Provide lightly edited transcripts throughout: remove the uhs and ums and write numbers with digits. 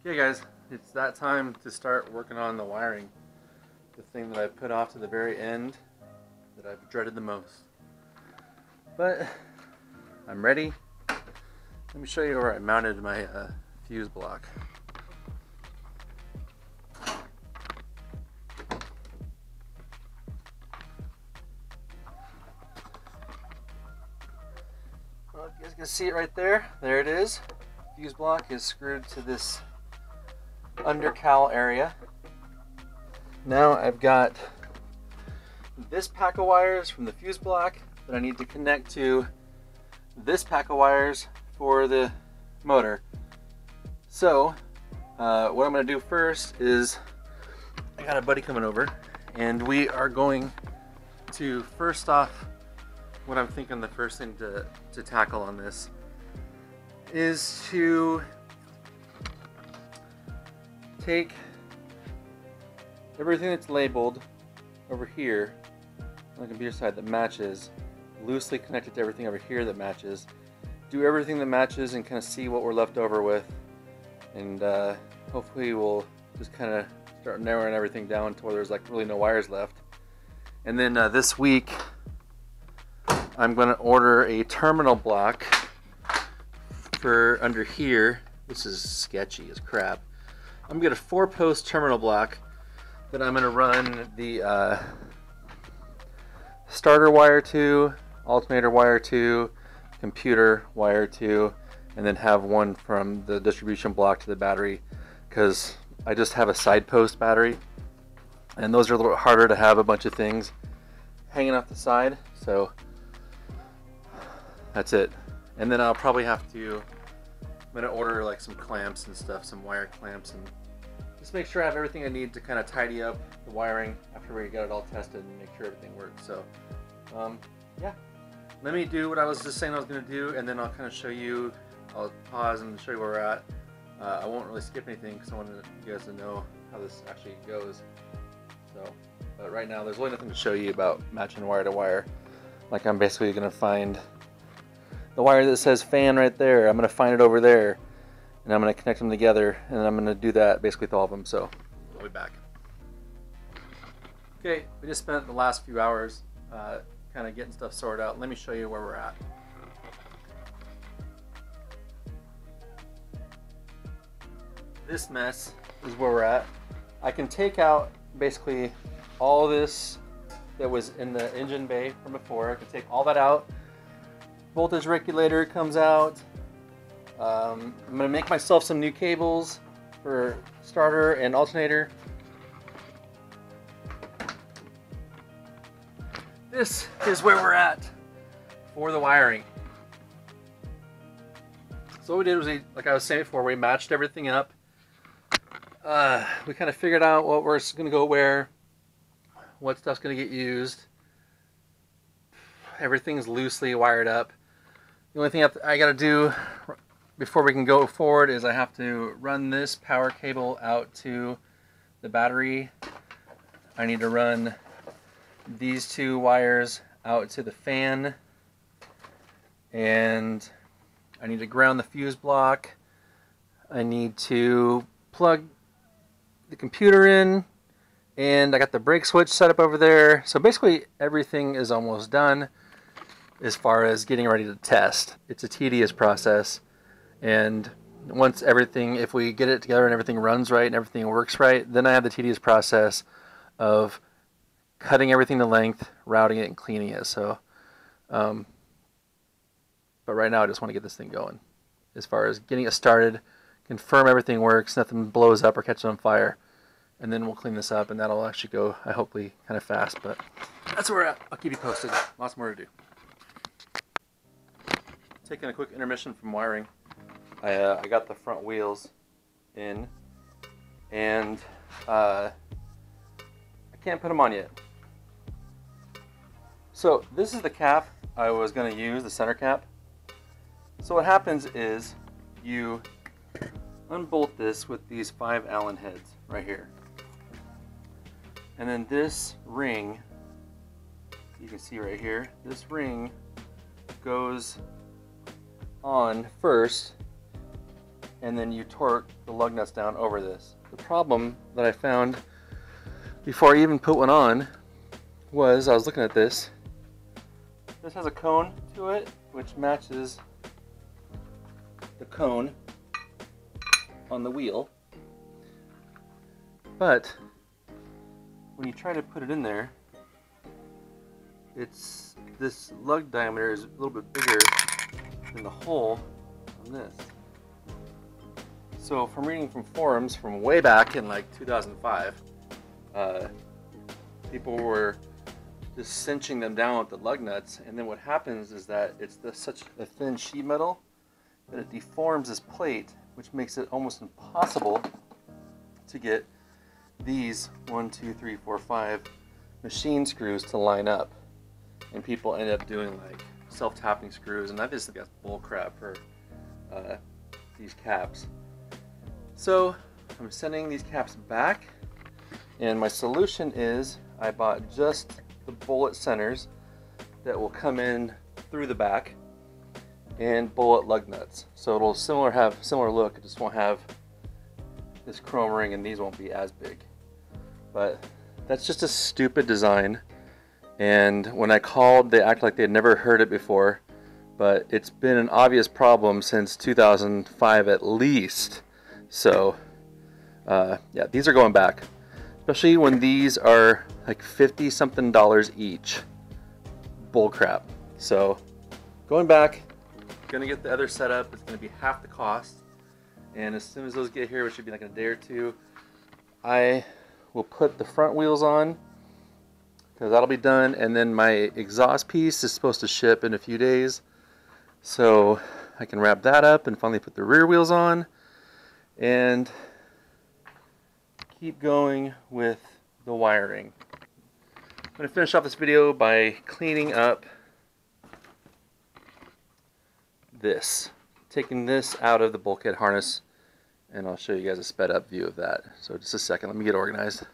Okay guys, it's that time to start working on the wiring. The thing that I put off to the very end that I've dreaded the most. But I'm ready. Let me show you where I mounted my fuse block. Well, you guys can see it right there. There it is. Fuse block is screwed to this undercowl area. Now I've got this pack of wires from the fuse block that I need to connect to this pack of wires for the motor. So what I'm going to do first is I got a buddy coming over and we are going to, first off, what I'm thinking the first thing to tackle on this is to take everything that's labeled over here on the computer side that matches, loosely connect it to everything over here that matches, do everything that matches and kind of see what we're left over with, and hopefully we'll just kind of start narrowing everything down to where there's like really no wires left. And then this week I'm going to order a terminal block for under here. This is sketchy as crap. I'm going to get a 4-post terminal block that I'm going to run the starter wire to, alternator wire to, computer wire to, and then have one from the distribution block to the battery, because I just have a side post battery and those are a little harder to have a bunch of things hanging off the side. So that's it. And then I'll probably have to, I'm going to order like some clamps and stuff, some wire clamps, and just make sure I have everything I need to kind of tidy up the wiring after we get it all tested and make sure everything works. So yeah, let me do what I was just saying I was going to do, and then I'll kind of show you, I'll pause and show you where we're at. I won't really skip anything because I want you guys to know how this actually goes. So, but right now there's really nothing to show you about matching wire to wire. Like, I'm basically going to find the wire that says fan right there. I'm going to find it over there, and I'm going to connect them together, and I'm going to do that basically with all of them. So I'll be back. Okay, we just spent the last few hours kind of getting stuff sorted out. Let me show you where we're at. This mess is where we're at. I can take out basically all this that was in the engine bay from before. I can take all that out. Voltage regulator comes out. I'm going to make myself some new cables for starter and alternator. This is where we're at for the wiring. So what we did was, like I was saying before, we matched everything up. We kind of figured out what we're going to go where, what stuff's going to get used. Everything's loosely wired up. The only thing I got to do before we can go forward is I have to run this power cable out to the battery. I need to run these two wires out to the fan, and I need to ground the fuse block. I need to plug the computer in, and I got the brake switch set up over there. So basically everything is almost done as far as getting ready to test. It's a tedious process, and once everything, if we get it together and everything runs right and everything works right, then I have the tedious process of cutting everything to length, routing it, and cleaning it. So but right now I just want to get this thing going as far as getting it started, confirm everything works, nothing blows up or catches on fire, and then we'll clean this up, and that'll actually go, I hopefully, kind of fast. But that's where we're at. I'll keep you posted. Lots more to do. Taking a quick intermission from wiring. I got the front wheels in, and I can't put them on yet. So this is the cap I was going to use, the center cap. So what happens is you unbolt this with these 5 Allen heads right here, and then this ring, you can see right here, this ring goes on first, and then you torque the lug nuts down over this. The problem that I found before I even put one on was I was looking at this. This has a cone to it, which matches the cone on the wheel. But when you try to put it in there, this lug diameter is a little bit bigger than the hole on this. So from reading from forums from way back in like 2005, people were just cinching them down with the lug nuts, and then what happens is that it's such a thin sheet metal that it deforms this plate, which makes it almost impossible to get these 1, 2, 3, 4, 5 machine screws to line up. And people end up doing like self-tapping screws, and I just think that's bull crap for these caps. So I'm sending these caps back, and my solution is I bought just the bullet centers that will come in through the back and bullet lug nuts. So it'll have similar look, it just won't have this chrome ring and these won't be as big. But that's just a stupid design, and when I called they acted like they'd never heard it before, but it's been an obvious problem since 2005 at least. So yeah, these are going back, especially when these are like $50 something each. Bull crap. So going back, gonna get the other setup. It's gonna be half the cost, and as soon as those get here, which should be like in a day or two, I will put the front wheels on, because that'll be done, and then my exhaust piece is supposed to ship in a few days, so I can wrap that up and finally put the rear wheels on and keep going with the wiring. I'm going to finish off this video by cleaning up this, taking this out of the bulkhead harness, and I'll show you guys a sped up view of that. So just a second, let me get organized.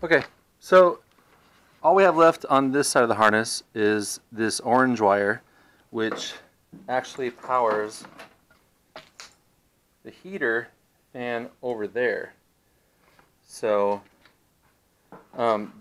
Okay, so all we have left on this side of the harness is this orange wire, which actually powers the heater fan over there. So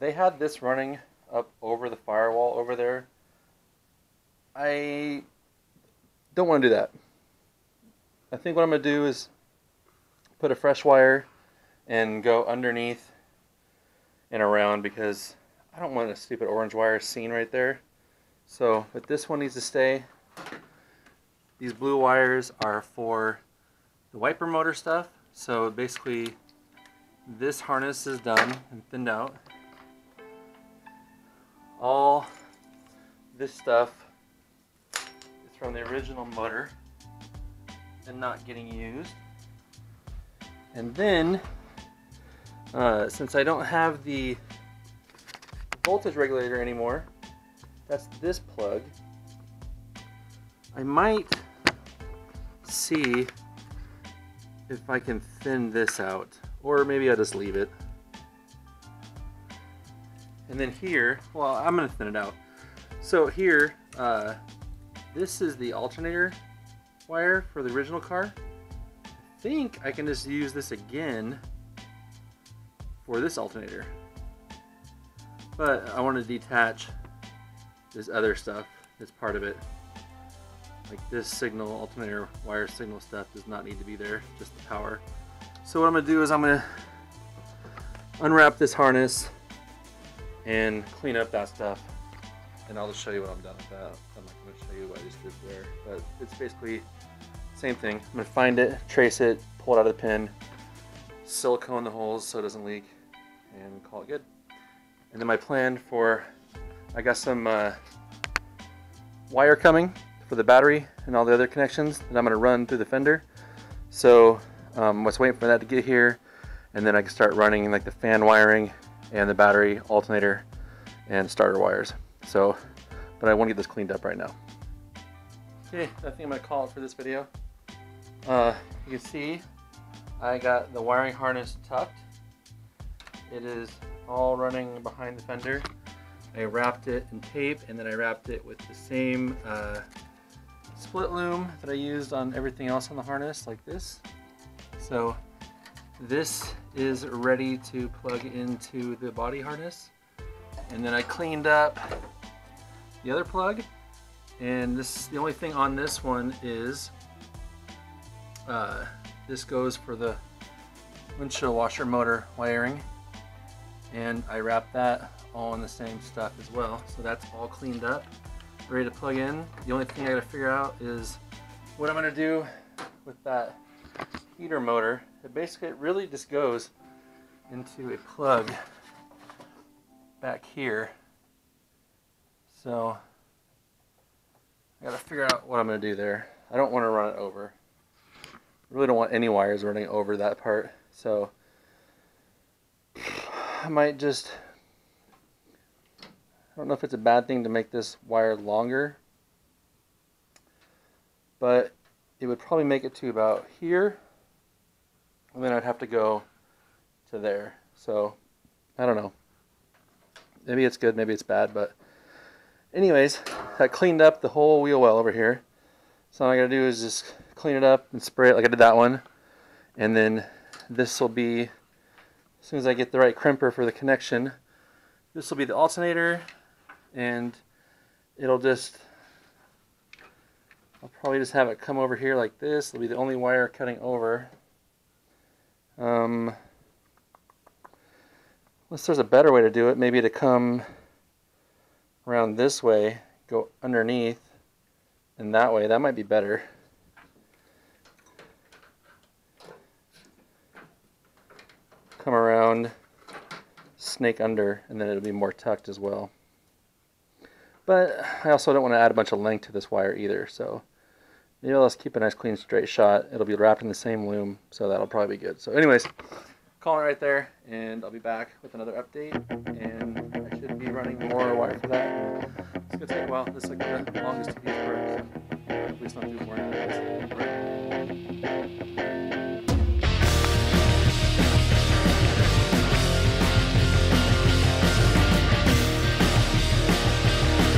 they had this running up over the firewall over there. I don't want to do that. I think what I'm going to do is put a fresh wire and go underneath and around, because I don't want a stupid orange wire seen right there. So, but this one needs to stay. These blue wires are for the wiper motor stuff. So basically this harness is done and thinned out. All this stuff is from the original motor and not getting used. And then since I don't have the voltage regulator anymore, that's this plug, I might see if I can thin this out, or maybe I'll just leave it. And then here, well, I'm going to thin it out. So here, this is the alternator wire for the original car. I think I can just use this again for this alternator, but I want to detach this other stuff that's part of it. Like this signal, alternator wire signal stuff does not need to be there, just the power. So what I'm gonna do is I'm gonna unwrap this harness and clean up that stuff. And I'll just show you what I'm done with that. I'm not gonna show you what I just did there, but it's basically the same thing. I'm gonna find it, trace it, pull it out of the pin, silicone the holes so it doesn't leak, and call it good. And then my plan for, I got some wire coming for the battery and all the other connections that I'm going to run through the fender. So I was waiting for that to get here, and then I can start running like the fan wiring and the battery, alternator, and starter wires. So, but I want to get this cleaned up right now. Okay, I think I'm going to call it for this video. You can see I got the wiring harness tucked. It is all running behind the fender. I wrapped it in tape, and then I wrapped it with the same split loom that I used on everything else on the harness, like this. So this is ready to plug into the body harness. And then I cleaned up the other plug, and this, the only thing on this one is this goes for the windshield washer motor wiring, and I wrapped that all in the same stuff as well. So that's all cleaned up, ready to plug in. The only thing I gotta figure out is what I'm gonna do with that heater motor. It really just goes into a plug back here. So I gotta figure out what I'm gonna do there. I don't want to run it over. I really don't want any wires running over that part. So I might just, I don't know if it's a bad thing to make this wire longer, but it would probably make it to about here, and then I'd have to go to there. So I don't know. Maybe it's good, maybe it's bad, but anyways, I cleaned up the whole wheel well over here. So all I gotta do is just clean it up and spray it like I did that one, and then this will be, as soon as I get the right crimper for the connection, this will be the alternator, and it'll just, I'll probably just have it come over here like this. It'll be the only wire cutting over. Unless there's a better way to do it, maybe to come around this way, go underneath, and that way, that might be better. Come around, snake under, and then it'll be more tucked as well. But I also don't want to add a bunch of length to this wire either, so maybe I'll just keep a nice clean straight shot. It'll be wrapped in the same loom, so that'll probably be good. So anyways, calling it right there, and I'll be back with another update, and I should be running more wire for that. It's gonna take a while. This is like the longest of these works. Hopefully it's not too boring.